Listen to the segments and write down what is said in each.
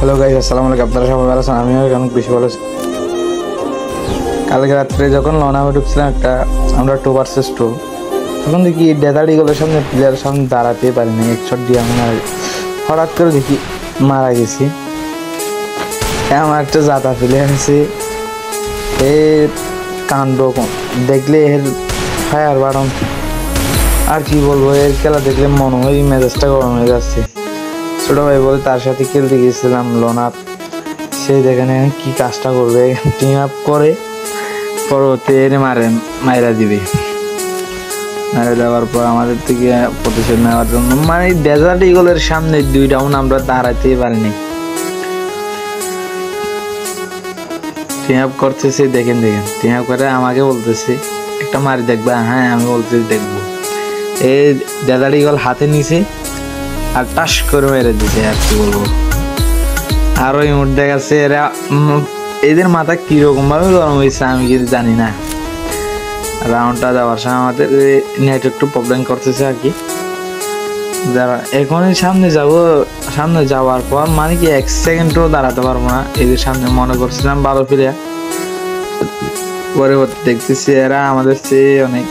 Hello guys, আসসালামু আলাইকুম। আপনারা সবাই ভালো আছেন? আমিও অনেক বেশি ভালো আছি। কালকে রাত্রে যখন লনামে ঢুকছিলাম আমরা 2 ভার্সেস 2, তখন দেখি ডেজার্ট ইগলের সামনে প্লেয়ারের সামনে দাঁড়াতে পারিনি। এক শট দিয়ে আমি হঠাৎ করে দেখি মারা গেছি। এমন একটা জাতা ফেলে আছে, এর কাণ্ড দেখলে এর ফায়ার বাড়ন আর কি বলবো। এর খেলা দেখলে মনে হয় মেজাজটা গরম হয়ে যাচ্ছে। ছোট ভাই বলে তার সাথে খেলতে গিয়েছিলাম লোনাপ, সেই যেখানে কি কাজটা করবে, টিম আপ করে পরবর্তী এনে মাইরা দিবে। মারা দেওয়ার পর আমাদের থেকে প্রতিশোধ নেওয়ার জন্য মানে ডেজার্ট ইগলের সামনে 2 রাউন্ড আমরা দাঁড়াতেই পারিনি। টিম আপ করতেছে, দেখেন টিম আপ করে আমাকে বলতেছে একটা মারি দেখবা। হ্যাঁ, আমি বলতেছি দেখবো। এই ডেজার্ট ইগল হাতে নিছে আর টাস করে মেরে দিছে। আর কি বলবো, আর ওই মুড দেখাচ্ছে এরা, এদের মাথা কিরকম ভাবে গরম হয়েছে আমি কিন্তু জানি না। রাউন্ডটা যাওয়ার সময় আমাদের নেট একটু প্রবলেম করতেছে আর কি। যারা এখনই সামনে যাওয়ার পর মানে কি 1 সেকেন্ডও দাঁড়াতে পারবো না এদের সামনে। মনে করছিলাম ভালো প্লেয়ার, পরে দেখতেছি এরা আমাদের চেয়ে অনেক,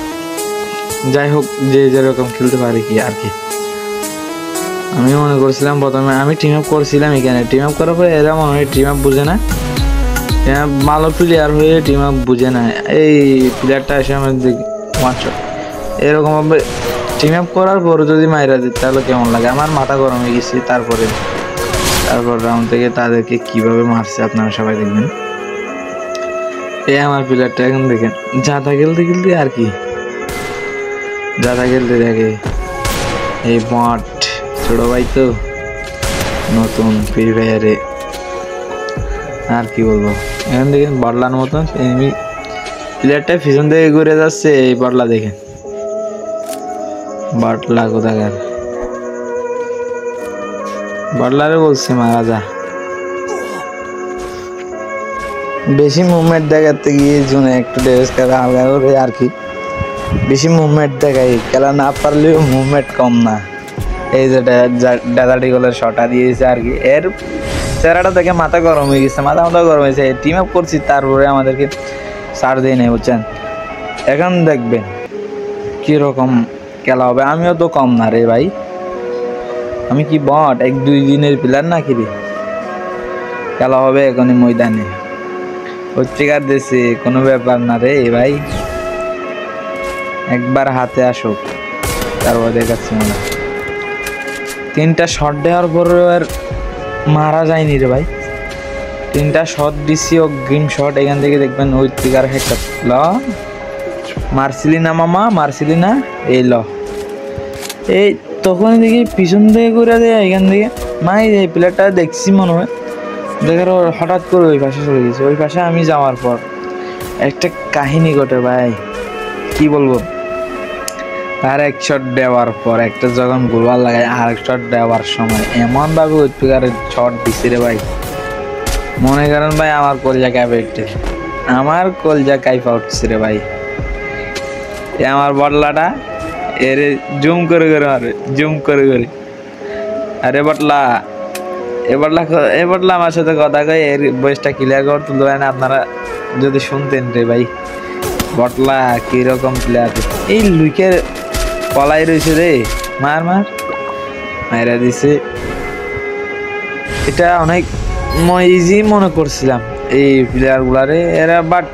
যাই হোক যে যেরকম খেলতে পারে কি আর কি। আমি মনে করছিলাম প্রথমে আমি টিম আপ করছিলাম, এখানে টিম আপ করার পরে এরা মনে হয় টিম আপ বুঝে না, ভালো প্লেয়ার হয়ে টিম আপ বুঝে না। এই প্লেয়ারটা এসে আমাদের ওয়ান শট এরকম ভাবে টিম আপ করার পর যদি মাইরা দিত তাহলে কেমন লাগে। আমার মাথা গরম হয়ে গেছে। তারপর রাউন্ড থেকে তাদেরকে কিভাবে মারছে আপনারা সবাই দেখবেন। এই আমার প্লেয়ারটা এখন দেখেন, জাতা খেলতে আর কি, জাতা খেলতে দেখে এই বট ছোট ভাই তো নতুন ফ্রি ফায়ারে। আর কি বলবো, এখন দেখেন বটলার মতন এনিমি প্লেয়ারটা পিছন থেকে ঘুরে যাচ্ছে। এই বটলা দেখেন, বটলা কোথাকার, বটলারে বলছে মারা যা। বেশি মুভমেন্ট দেখাতে গিয়ে জুনে একটু ড্রেস খেলা হালকা করে আর কি, বেশি মুভমেন্ট দেখাই। খেলা না পারলেও মুভমেন্ট কম না। এই যে ডেজার্ট ইগলের শটা দিয়েছে আর কি, এর চেহারাটা দেখে মাথা গরম হয়ে গেছে, মাথা গরম হয়েছে। টিম আপ করছি তারপরে আমাদেরকে ছাড় দিয়ে নেই বুঝছেন। এখন দেখবেন কিরকম খেলা হবে। আমিও তো কম না রে ভাই, আমি কি বট 1-2 দিনের প্লেয়ার নাকি রে। খেলা হবে এখনই ময়দানে, পত্রিকার দেশে কোনো ব্যাপার না রে ভাই। একবার হাতে আসুক তারপর দেখাচ্ছি। মনে 3টা শট দেওয়ার পর আর মারা যায়নি রে ভাই। 3টা শট দিছি, অগ্রিম শট। এখান থেকে দেখবেন ওই টিকার একটা ল মারছিলি না মামা, মারছিলি না, এই ল। এই তখন দেখি পিছন থেকে করে দেয় এখান থেকে। মানে এই প্লেয়ারটা দেখছি মনে হয়, দেখার হঠাৎ করে ওই পাশে চলে গেছে। ওই পাশে আমি যাওয়ার পর একটা কাহিনী ঘটে ভাই, কি বলবো। আর 1 শট দেওয়ার পর একটা যখন গোলবার লাগায়, আর 1 শট দেওয়ার সময় এমন ভাবে ওই প্লেয়ারের শট দিছে রে ভাই, মনে করেন ভাই আমার কলজা কাঁপে উঠছে, আমার কলজা কাঁপা উঠছে রে ভাই। আমার বটলাটা এর জুম করে আরে বটলা আমার সাথে কথা কয়, এর বয়সটা ক্লিয়ার করে তুলতে পারেন আপনারা যদি শুনতেন রে ভাই। বটলা কিরকম প্লেয়ার, এই লুকের পলাই রয়েছে রে, মাইরা দিছে। এটা অনেক ইজি মনে করছিলাম এই প্লেয়ার গুলারে এরা, বাট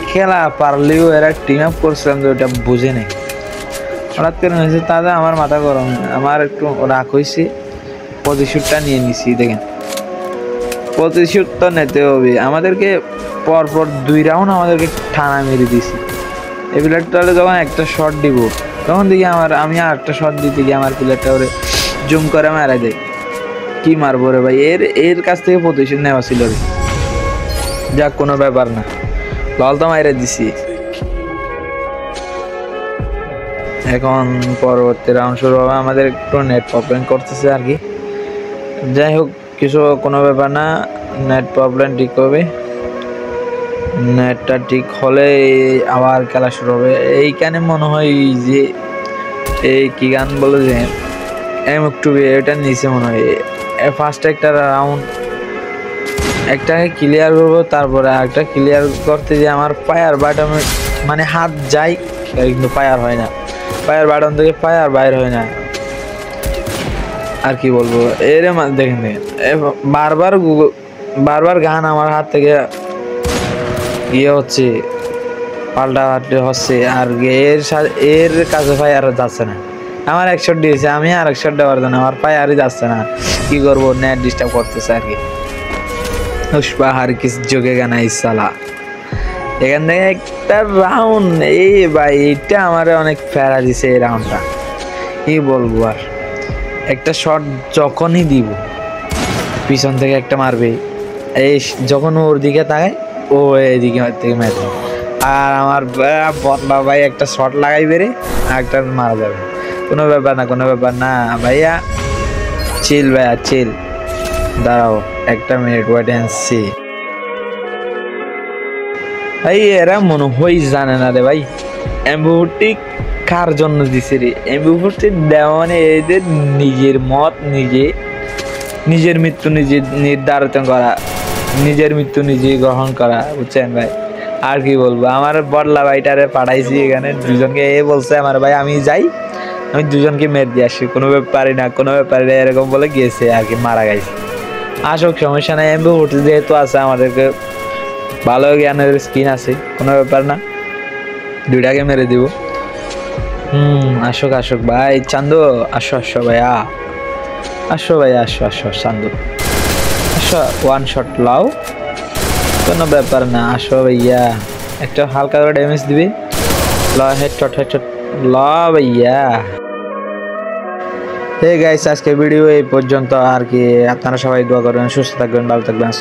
খেলা পারলেও এরা টিম আপ করছিলাম যে ওটা বুঝে নেই। হঠাৎ করে হয়েছে তাদের আমার মাথা গরম, আমার একটু রাগ হয়েছে। প্রতিশোধটা নিয়ে নিছি। দেখেন প্রতিশোধ তো নিতে হবে আমাদেরকে। পরপর 2 রাউন্ড আমাদেরকে ঠানা মেরে দিছি। এই প্লেয়ারটা যখন একটা শট দিব তখন দেখি আমি আর একটা শট দিতে গিয়ে আমার প্লেয়ারটা ওরে জুম করে মারা দেয়। কি মারবো রে ভাই, এর কাছ থেকে প্রতিশোধ নেওয়া ছিল রে। যাক, কোনো ব্যাপার না, লল তো মাইরা দিছি। এখন পরবর্তী রাউন্ড শুরু হবে। আমাদের একটু নেট প্রবলেম করতেছে আর কি। যাই হোক, কোনো ব্যাপার না, নেট প্রবলেম ঠিক হবে। নেটটা ঠিক হলে আবার খেলা শুরু হবে। এইখানে মনে হয় যে এই কি গান বলে যে M2B, এটা নিচে মনে হয় ফার্স্ট একটা রাউন্ড একটাকে ক্লিয়ার করবো, তারপরে আরেকটা ক্লিয়ার করতে যে আমার ফায়ার বাটন মানে হাত যায় কিন্তু ফায়ার হয় না, ফায়ার বাটন থেকে ফায়ার বাইর হয় না। আর কি বলবো এর দেখেন বারবার বারবার গান আমার হাত থেকে ইয়ে হচ্ছে, পাল্টা পাল্টে হচ্ছে, আর এর কাছে ফায়ার যাচ্ছে না। আমার এক শট দিয়েছে, আমি আর এক শট দেওয়ার জন্য আমার ফায়ারই যাচ্ছে না। কি করবো, নেট ডিস্টার্ব করতেছে আর কি। উসপাহার কিস জোগেগা না ইস সালা। এখান থেকে একটা রাউন্ড এই ভাই, এটা আমার অনেক ফেরা দিছে এই রাউন্ডটা, কি বলবো আর। একটা শট যখনই দিব পিছন থেকে একটা মারবে, এই যখন ওর দিকে তাকায় ও এইদিকে থেকে মারবে, আর আমার বদলা ভাই একটা শট লাগাই বেরে একটা মারা যাবে। কোনো ব্যাপার না, কোনো ব্যাপার না ভাইয়া, চিল ভাইয়া চিল। দাঁড়াও একটা মিনিট ওয়েট এন্ড সি। ভাই এরা মনে হয় জানে না রে ভাই, এমবিটি কার জন্য দিছে রে। এমবিটি দেওয়া মানে এদের নিজের মত নিজে, নিজের মৃত্যু নিজে নির্ধারিত করা, নিজের মৃত্যু নিজে গ্রহণ করা, বুঝছেন ভাই। আর কি বলবো, আমার বড়লা ভাইটারে পাঠাইছি এখানে দুজনকে, এ বলছে আমার ভাই আমি যাই, আমি দুজনকে মেরে দিয়ে আসি, কোনো ব্যাপারই না, কোনো ব্যাপারই না এরকম বলে গিয়েছে আর কি, মারা গেছে। আসুক সমস্যা নাই, এমবিটি যেহেতু আছে আমাদেরকে ভালো জ্ঞানের স্কিন আছে, কোনো ব্যাপার না, দুইটাকে মেরে দিব। আসুক আসুক ভাই, চান্দু আসো আসো ভাইয়া, আসো ভাইয়া আসো আসো চান্দু আসো, ওয়ান শট লাও, কোনো ব্যাপার না, আসো ভাইয়া। একটা হালকা করে ড্যামেজ দিবি, ল হেডশট হেডশট ল ভাইয়া। হে গাইস, আজকে ভিডিও এই পর্যন্ত আর কি। আপনারা সবাই দোয়া করবেন, সুস্থ থাকবেন, ভালো থাকবেন।